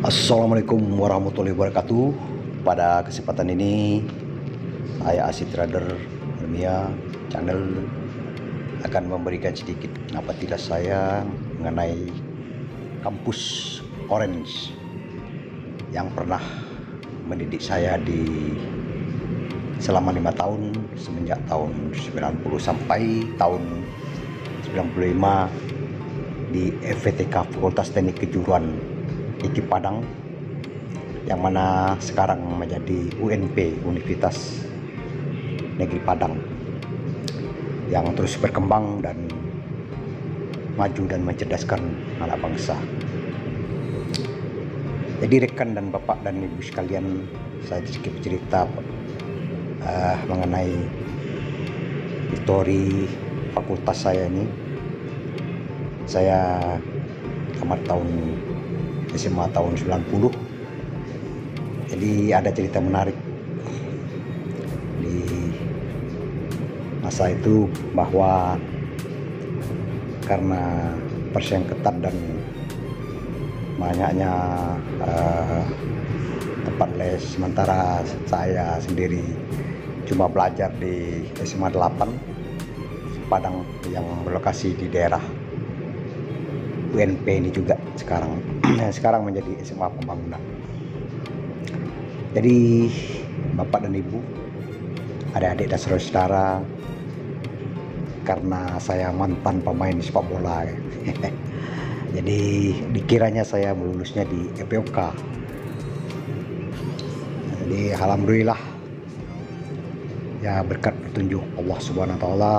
Assalamualaikum warahmatullahi wabarakatuh. Pada kesempatan ini saya Asid Trader Ilmiah Channel akan memberikan sedikit napatilah saya mengenai kampus Orange yang pernah mendidik saya di selama 5 tahun, semenjak tahun 90 sampai tahun 95 di FVTK Fakultas Teknik Kejuruan IKIP Padang, yang mana sekarang menjadi UNP, Universitas Negeri Padang, yang terus berkembang dan maju dan mencerdaskan anak bangsa. Jadi rekan dan bapak dan ibu sekalian, saya sedikit bercerita mengenai histori fakultas saya ini. Saya tamat tahun SMA tahun 90. Jadi ada cerita menarik di masa itu, bahwa karena persaingan ketat dan banyaknya tempat les, sementara saya sendiri cuma belajar di SMA 8 Padang yang berlokasi di daerah UNP ini juga sekarang menjadi SMA Pembangunan. Jadi bapak dan ibu, adik-adik dan saudara-saudara, karena saya mantan pemain sepak bola jadi dikiranya saya melulusnya di FPOK. Jadi alhamdulillah ya, berkat petunjuk Allah Subhanahu wa taala.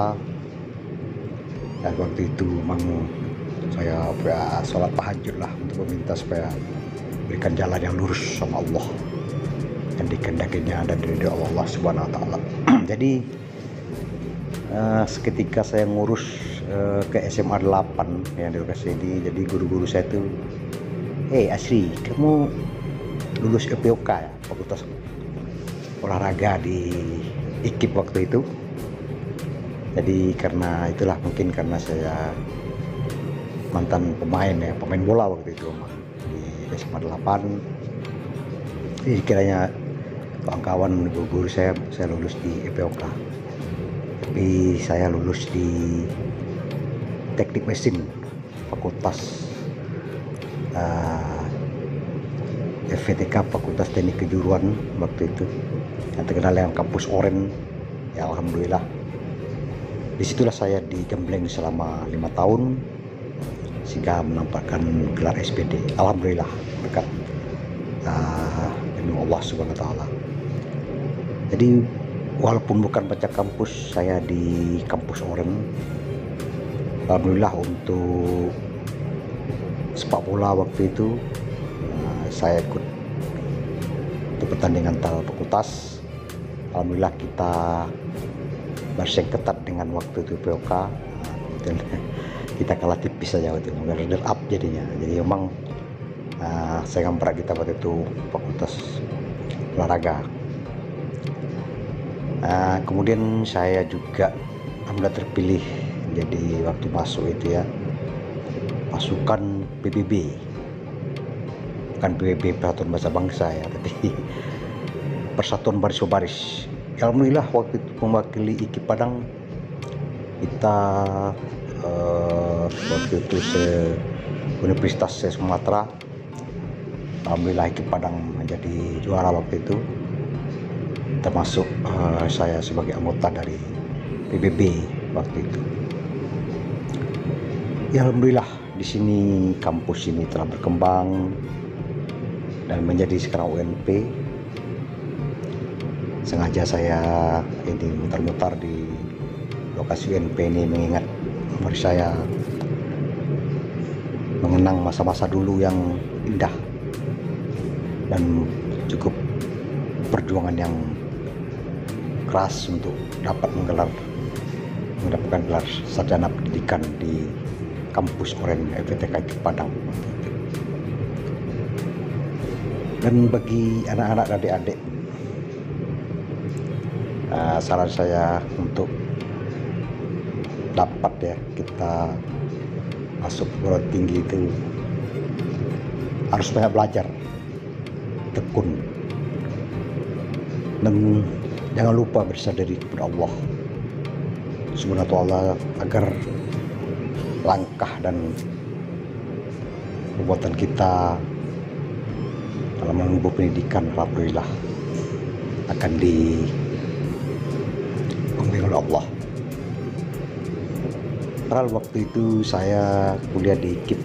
Dan waktu itu memang saya sholat tahajud lah untuk meminta supaya berikan jalan yang lurus sama Allah yang dikehendakinya dan dari Allah Subhanahu wa taala. Jadi seketika saya ngurus ke SMA 8 yang di lokasi ini, jadi guru-guru saya tuh, Asri, kamu lulus FPOK ya, Fakultas Olahraga di IKIP waktu itu. Jadi karena itulah, mungkin karena saya mantan pemain bola waktu itu di SMA 8. Jadi kiranya kawan-kawan guru saya lulus di FPOK, tapi saya lulus di Teknik Mesin Fakultas FVTK Fakultas Teknik Kejuruan waktu itu, yang terkenal dengan kampus Orange. Ya alhamdulillah, disitulah saya digembleng selama 5 tahun sehingga menampakkan gelar SPD. Alhamdulillah berkat Allah Subhanahu wa taala. Jadi walaupun bukan baca kampus, saya di kampus Orange. Alhamdulillah untuk sepak bola waktu itu saya ikut untuk pertandingan antar fakultas. Alhamdulillah kita bersaing ketat dengan waktu itu POK. Kita kalah tipis saja waktu itu, runner up jadinya. Jadi memang saya ngamprak kita waktu itu fakultas olahraga. Kemudian saya juga alhamdulillah terpilih jadi waktu masuk itu ya, pasukan PBB, bukan PBB Persatuan Bahasa Bangsa ya, tapi Persatuan Baris-Baris. Alhamdulillah waktu itu mewakili IKIP Padang. Kita waktu itu Universitas Sumatera. Alhamdulillah IKIP Padang menjadi juara waktu itu, termasuk saya sebagai anggota dari PBB waktu itu. Ya alhamdulillah di sini kampus ini telah berkembang dan menjadi sekarang UNP. Sengaja saya ini muter-muter di lokasi UNP ini mengingat umur saya, mengenang masa-masa dulu yang indah dan cukup perjuangan yang keras untuk dapat mendapatkan gelar sarjana pendidikan di kampus Orange FVTK IKIP Padang. Dan bagi anak-anak dan adik-adik, saran saya untuk dapat ya kita masuk perguruan tinggi itu harus banyak belajar. tekun, dan jangan lupa berserah diri kepada Allah Subhanahu wa ta'ala agar langkah dan perbuatan kita dalam menempuh pendidikan alhamdulillah akan dibimbing oleh Allah. Padahal waktu itu saya kuliah di KIP,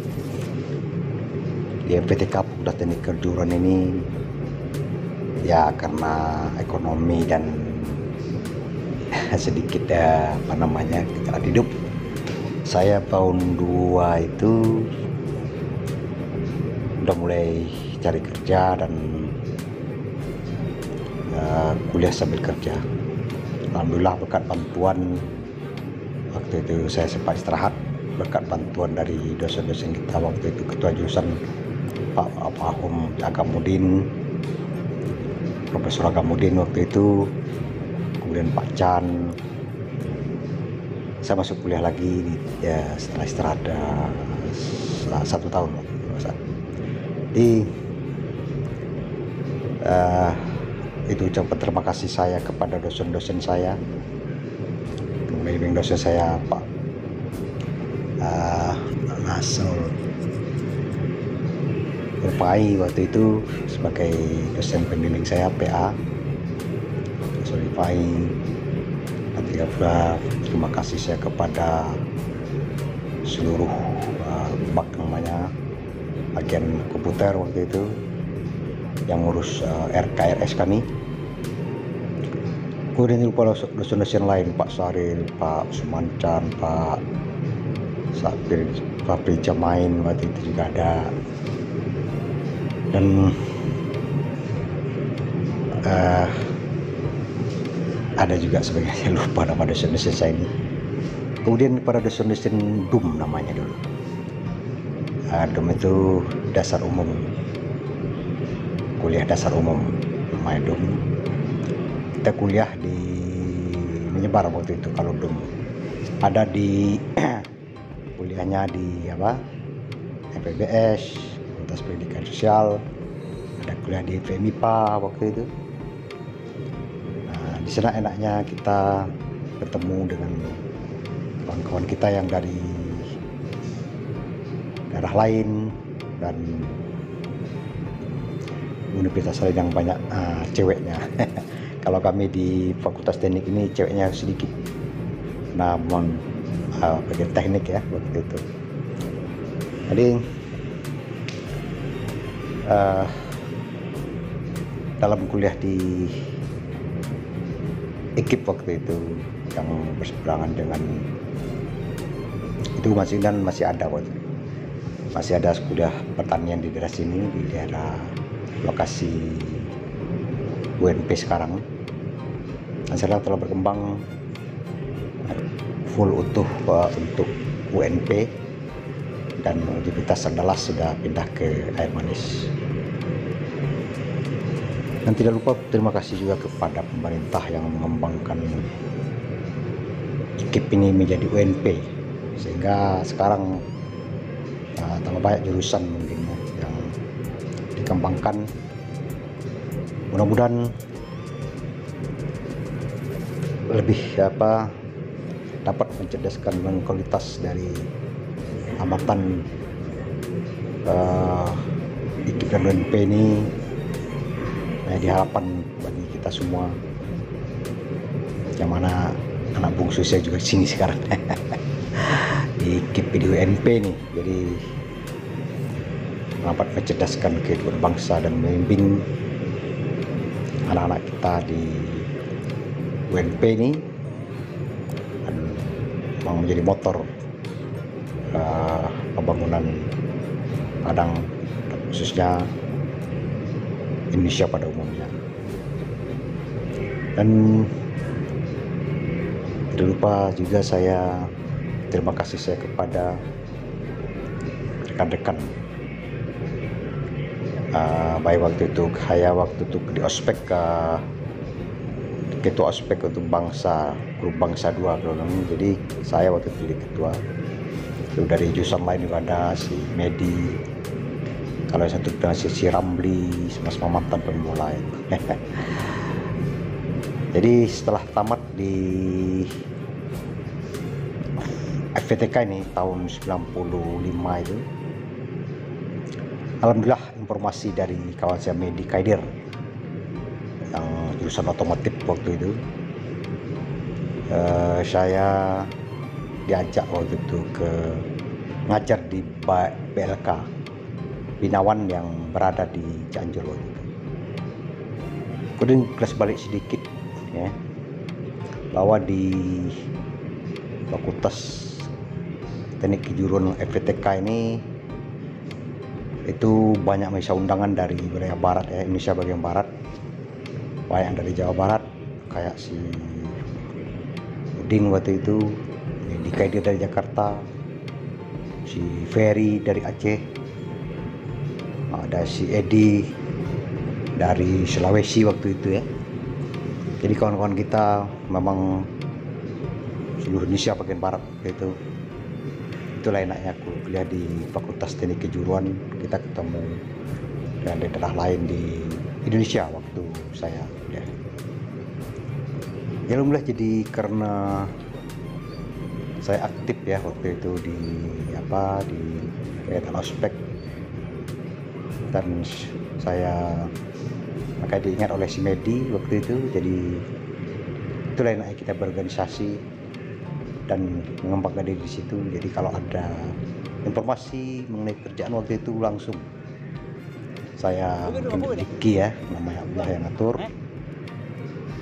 di MPTK Fakultas Teknik Kejuruan ini, ya karena ekonomi dan sedikit kecelakaan hidup, saya tahun 2 itu udah mulai cari kerja dan kuliah sambil kerja. Alhamdulillah berkat bantuan, waktu itu saya sempat istirahat berkat bantuan dari dosen-dosen kita waktu itu, ketua jurusan Pak Almarhum Agamudin, Profesor Agamudin waktu itu, kemudian Pak Chan. Saya masuk kuliah lagi ya setelah istirahat 1 tahun waktu itu. Jadi itu ucapan terima kasih saya kepada dosen-dosen saya, pembimbing dosen saya Pak Nasr Rufai waktu itu sebagai dosen pembimbing saya PA Nasr Rufai. Dan juga pula terima kasih saya kepada seluruh bagian komputer waktu itu yang ngurus RKRS kami. Kemudian lupa dosen-dosen lain, Pak Saril, Pak Sumancan, Pak Fabri Jamain waktu itu juga ada. Dan ada juga sebenarnya lupa nama dosen-dosen saya ini. Kemudian para dosen-dosen DUM namanya dulu. DUM itu dasar umum, kuliah dasar umum, namanya DUM. Kita kuliah di menyebar waktu itu. Kalau DUM ada di kuliahnya di FPBS, Fakultas Pendidikan Sosial, ada kuliah di FEMIPA waktu itu. Nah, di sana enaknya kita bertemu dengan kawan-kawan kita yang dari daerah lain dan universitas lain yang banyak ceweknya. Kalau kami di Fakultas Teknik ini ceweknya sedikit, namun bagian teknik ya waktu itu. Jadi dalam kuliah di ekip waktu itu yang berseberangan dengan itu masih ada waktu itu. Masih ada kuliah pertanian di daerah sini, di daerah lokasi UNP sekarang. Dan sekarang telah berkembang full utuh untuk UNP, dan Universitas Andalas sudah pindah ke Air Manis. Dan tidak lupa terima kasih juga kepada pemerintah yang mengembangkan IKIP ini menjadi UNP, sehingga sekarang tambah banyak jurusan mungkin yang dikembangkan. Mudah-mudahan lebih dapat mencerdaskan kualitas dari amatan IKIP dan UNP ini. Diharapkan bagi kita semua, yang mana anak bungsu saya juga di sini sekarang di IKIP di UNP nih, jadi dapat mencerdaskan kehidupan bangsa dan membimbing anak-anak kita di UNP ini, dan mau menjadi motor pembangunan Padang, khususnya Indonesia pada umumnya. Dan tidak lupa juga saya terima kasih saya kepada rekan-rekan baik waktu itu di ospek ketua ospek untuk bangsa, grup bangsa 2 jadi saya waktu itu jadi ketua. Itu dari jurusan lain juga ada si Medi, Kalau yang satu generasi si Ramli sama mantan pemula itu. Jadi setelah tamat di FVTK ini tahun 95 itu, alhamdulillah informasi dari kawan saya Medi Kaidir yang jurusan otomotif waktu itu, saya diajak waktu itu ke ngajar di BLK Binawan yang berada di Cianjur waktu itu. Kemudian kelas balik sedikit ya, bahwa di Fakultas Teknik Kejuruan FVTK ini itu banyak masa undangan dari wilayah barat ya, Indonesia bagian barat, banyak yang dari Jawa Barat kayak si Udin waktu itu, di Kaidir dari Jakarta, si Ferry dari Aceh, ada si Edi dari Sulawesi waktu itu ya. Jadi kawan-kawan kita memang seluruh Indonesia bagian barat gitu. Itulah enaknya aku kuliah di Fakultas Teknik Kejuruan, kita ketemu dengan daerah lain di Indonesia waktu saya kuliah. Ya alhamdulillah, jadi karena saya aktif ya waktu itu di kegiatan ospek, dan saya maka diingat oleh si Medi waktu itu. Jadi itulah enaknya kita berorganisasi dan mengembangkan diri di situ. Jadi kalau ada informasi mengenai kerjaan waktu itu langsung saya mungkin Diki ya, namanya Allah yang ngatur.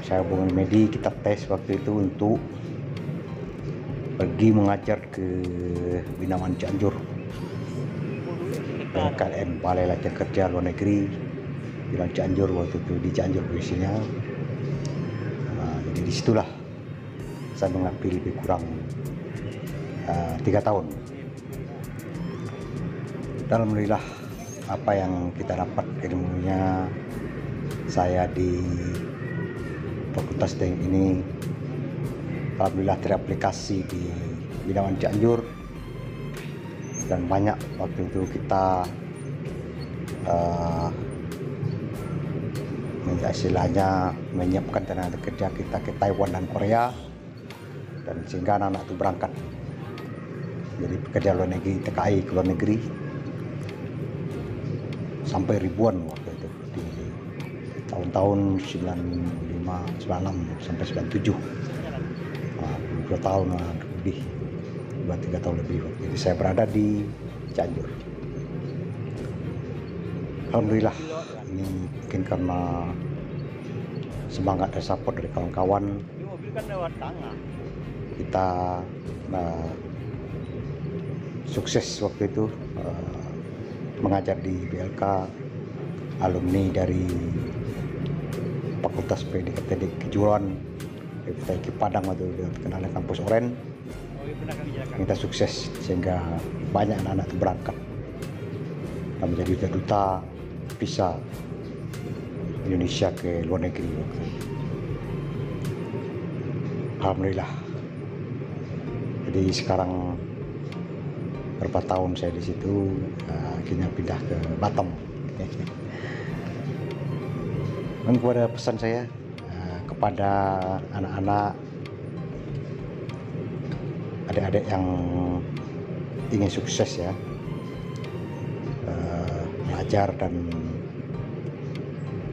Saya hubungi Medi, kita tes waktu itu untuk pergi mengajar ke Binawan Cianjur, BKN Balai Latihan Kerja Luar Negeri Binawan Cianjur waktu itu, di Cianjur posisinya. Jadi disitulah saya mengambil lebih kurang 3 tahun. Dan alhamdulillah apa yang kita dapat ilmunya, saya di Fakultas Teknik ini alhamdulillah teraplikasi di Binawan Cianjur, dan banyak waktu itu kita istilahnya menyiapkan tenaga kerja kita ke Taiwan dan Korea, dan sehingga anak-anak itu berangkat jadi pekerja luar negeri, TKI ke luar negeri sampai ribuan waktu itu di tahun-tahun 95, 96 sampai 97, 2 tahun lebih, 2-3 tahun lebih waktu itu saya berada di Cianjur. Alhamdulillah, ini mungkin karena semangat dan support dari kawan-kawan, kita sukses waktu itu mengajar di BLK, alumni dari Fakultas Teknik Kejuruan FTK Padang waktu itu terkenal kampus Oren. Kita sukses sehingga banyak anak-anak itu berangkat dan menjadi duta visa Indonesia ke luar negeri waktu itu. Alhamdulillah. Jadi sekarang berapa tahun saya di situ, akhirnya pindah ke Batam. Dan kepada pesan saya kepada anak-anak, adik-adik yang ingin sukses ya, belajar dan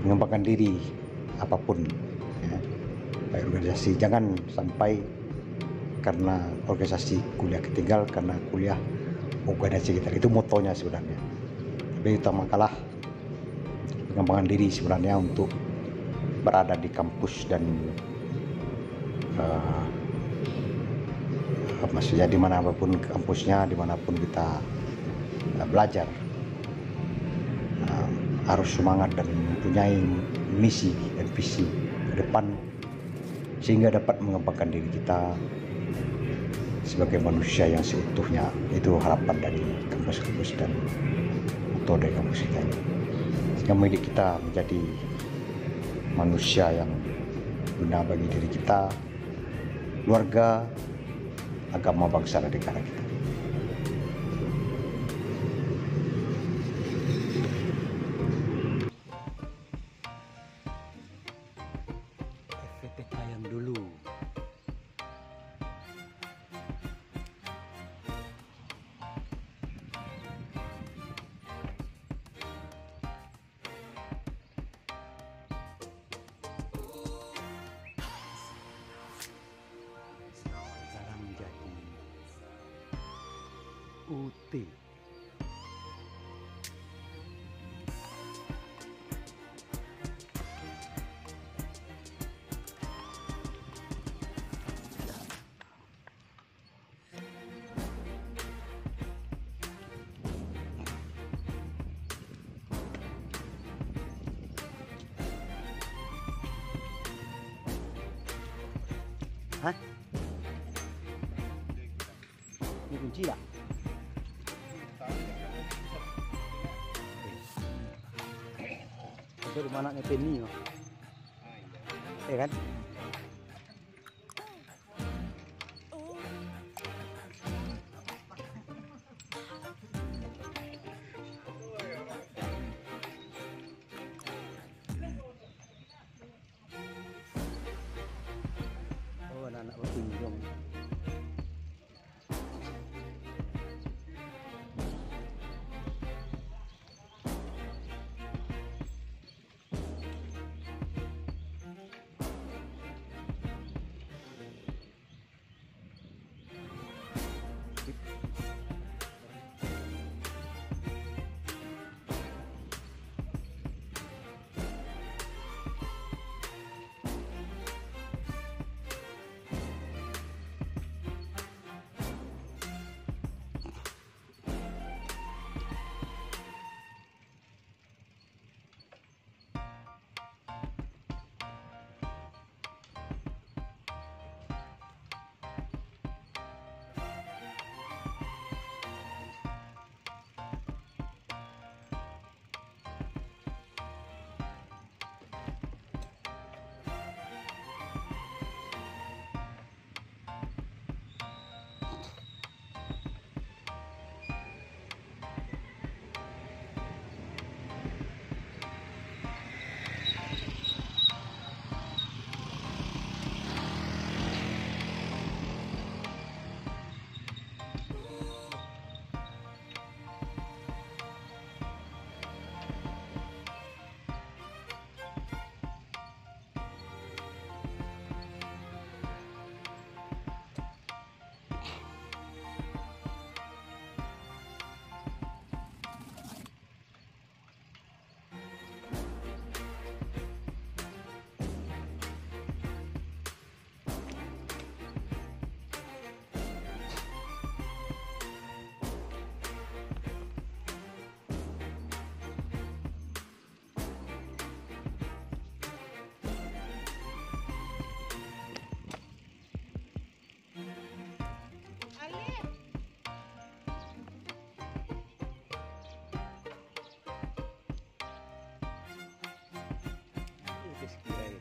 mengembangkan diri apapun ya, baik organisasi, jangan sampai karena organisasi kuliah ketinggal karena kuliah organisasi kita. Itu motonya sebenarnya, tapi utamakanlah pengembangan diri sebenarnya untuk berada di kampus dan maksudnya dimanapun kampusnya, dimanapun kita belajar, harus semangat dan mempunyai misi dan visi ke depan sehingga dapat mengembangkan diri kita sebagai manusia yang seutuhnya. Itu harapan dari kampus-kampus dan moto dari kampus kita ini, sehingga mendidik kita menjadi manusia yang guna bagi diri kita, keluarga, agama, bangsa, dan negara kita. Tenang dulu. Sekarang jadi UT. Hah? Ini kunci ya? Itu di mana penny, ya kan? Oh, anak-anak berkunjung.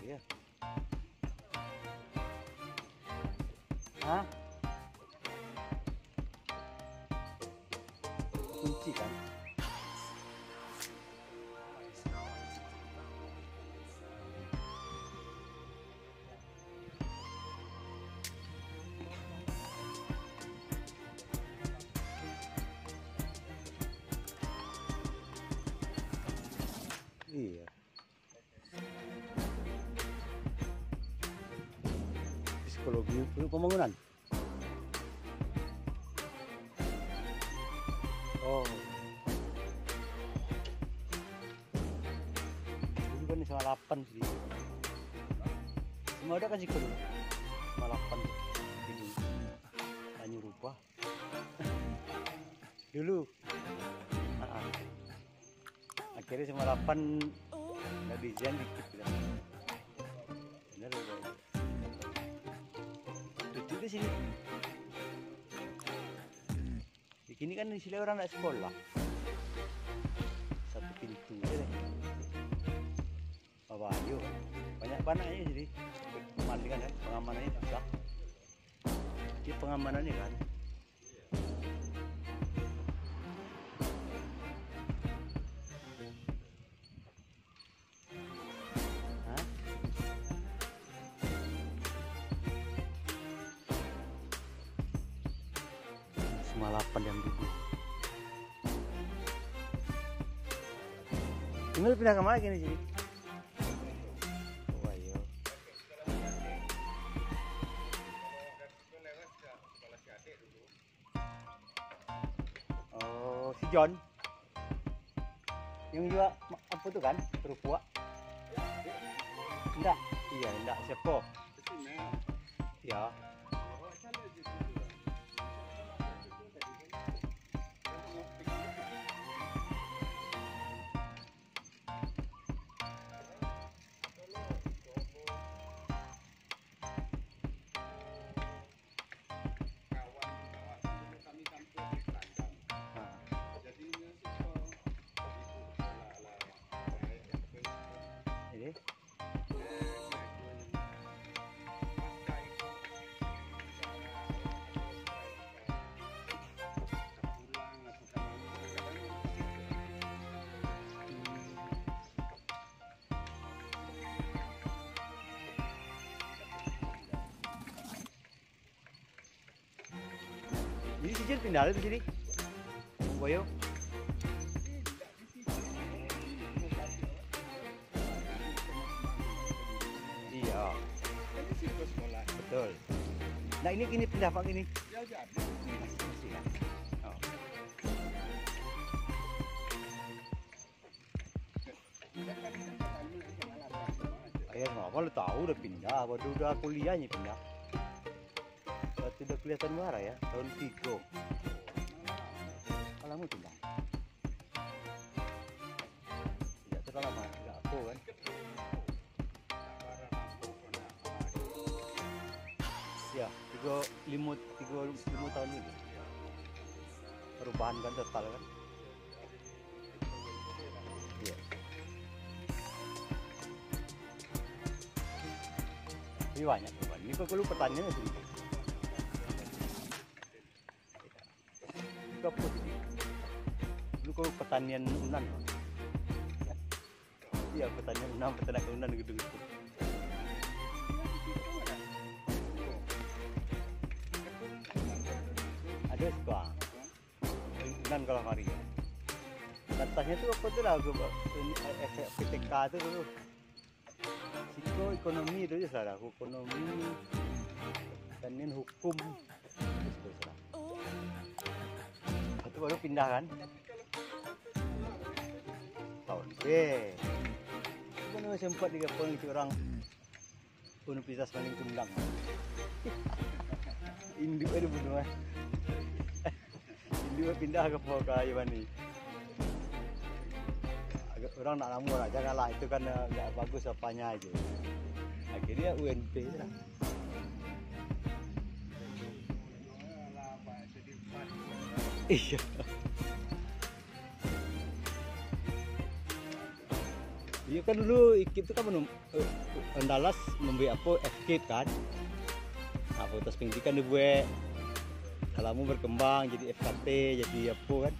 Ya. Hah? Kunci kan? Iya. Psikologi pembangunan. Oh. Ini kan sama 8 sih. Semua ada kan psikologi. Sama 8 ini. Hanya rupa. Dulu. Akhirnya sama 8 nggak desain dikit kan. Bener udah. Di sini. Di sini kan istilah orang anak sekolah. Satu pintu aja deh. Bawa ayo. Banyak-banyaknya jadi pemandangan ya, pengamanannya susah. Jadi pengamanannya kan. 58 yang dulu. Ini pindah ke mana gini sih? Oh ayo. Oh si John. Yang juga apa tuh kan? Terupua. Enggak. Iya enggak siapa? Ya. Ini si Jen pindah di sini. Wayo. Iya. Betul. Nah ini pindah Pak ini. Ya jadi. Oh. Ayah ngapa lu tahu udah pindah, waktu udah kuliahnya pindah. Waktu udah kelihatan marah ya, tahun 3. Kalau mau pindah. Tidak terlalu lama, tidak aku kan. Ya, 5 tahun ini. Perubahan kan total kan. Iya. Ini banyak perubahan. Ini kalau pertanyaannya sedikit. Juga positif. Dulu kalau pertanian unan. Iya, pertanian unan, peternakan unan gitu-gitu. Ada suka unan kalau hari ya. Atasnya tuh apa tuh lagu PTK itu dulu. Psiko ekonomi itu ya salah, ekonomi, pertanian hukum. Itu salah. Itu baru pindah kan? Tahun B. Itu kan sempat digabung itu orang Universitas Maling Kundang. Induk ada bunuh. Induk pindah ke Kayu Mani. Agak orang nak namun aja kalah itu kan nggak bagus apanya aja. Akhirnya UNP lah. Iya. Iya kan dulu IKIP itu kan Andalas memberi apa FKIP kan. Nah, Fakultas Pendidikan dibuat kalamu berkembang jadi FKT jadi apa kan.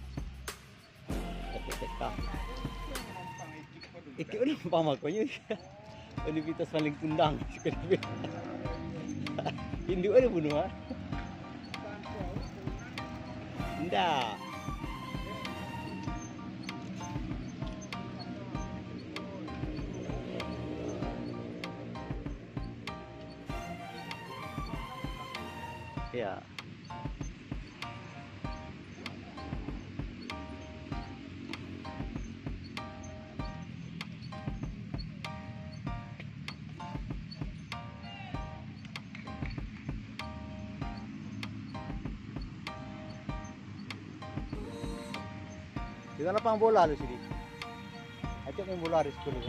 FPTK. IKIP ini apa makanya? Universitas Maling Kundang. Induk ada bunuh ah. Enggak. Ya. Dengan lapang bola lu sini. Ajak main bola di sekolah.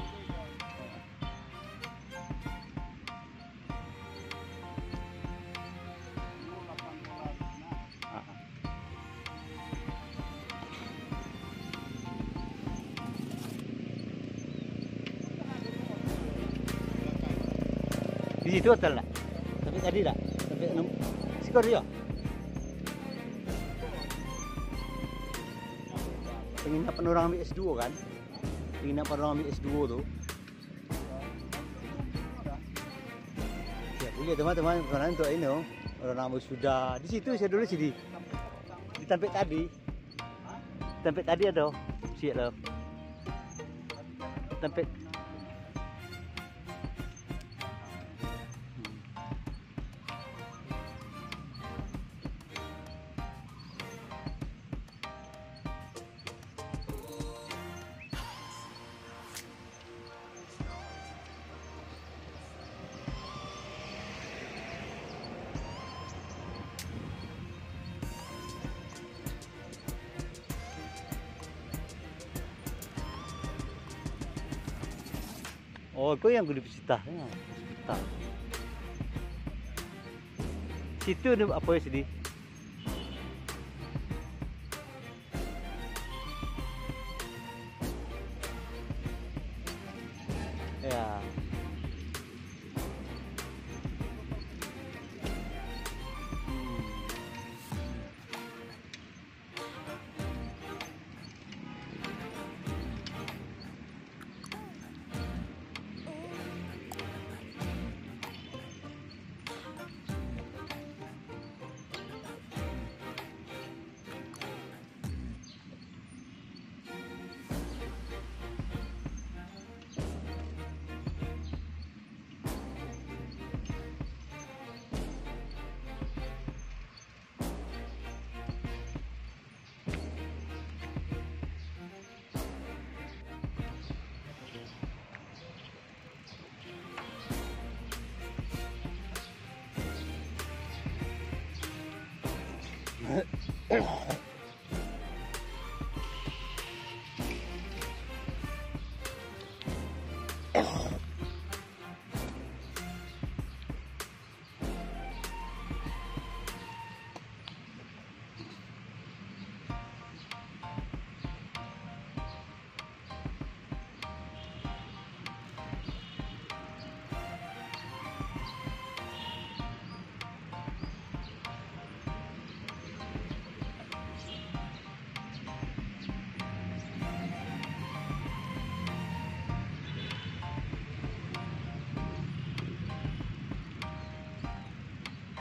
Di situ hotel nak? Tapi tadi tak? Sampai 6 skor dia. Penginapan orang ambil S2 kan? Penginapan orang ambil S2 tuh. Ya boleh teman-teman, karena untuk ini orang ambil sudah di situ saya dulu sini. di tempat tadi. Tempat tadi ada. Siap lo. Tempat. Oh, itu yang gede pesitahnya. Pesitah. Situ ada apa ya sedih? Ya.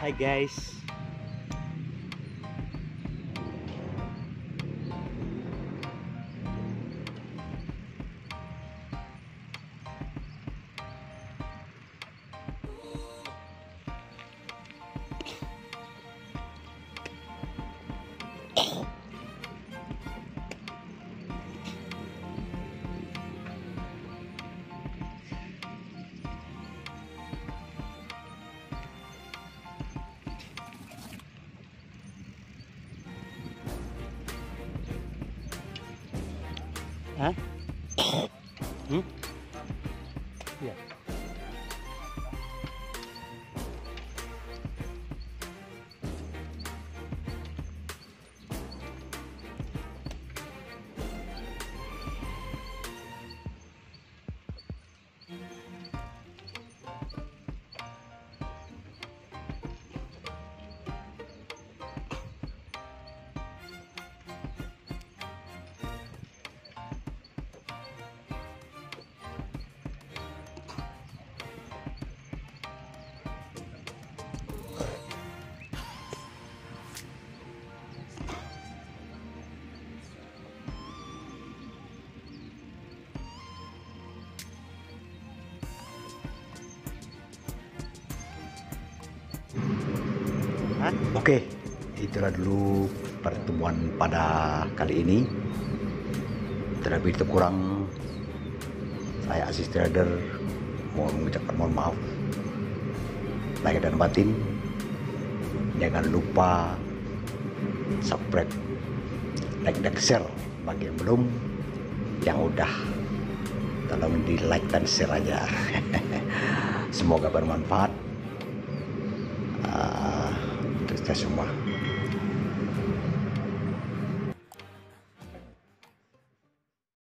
Hai guys. Hah? Iya. Oke, itulah dulu pertemuan pada kali ini. Terlebih kurang, saya Aziz Trader mau mengucapkan mohon maaf lahir dan batin. Jangan lupa subscribe, like dan share bagi yang belum. Yang udah, tolong di like dan share aja. Semoga bermanfaat untuk kita semua.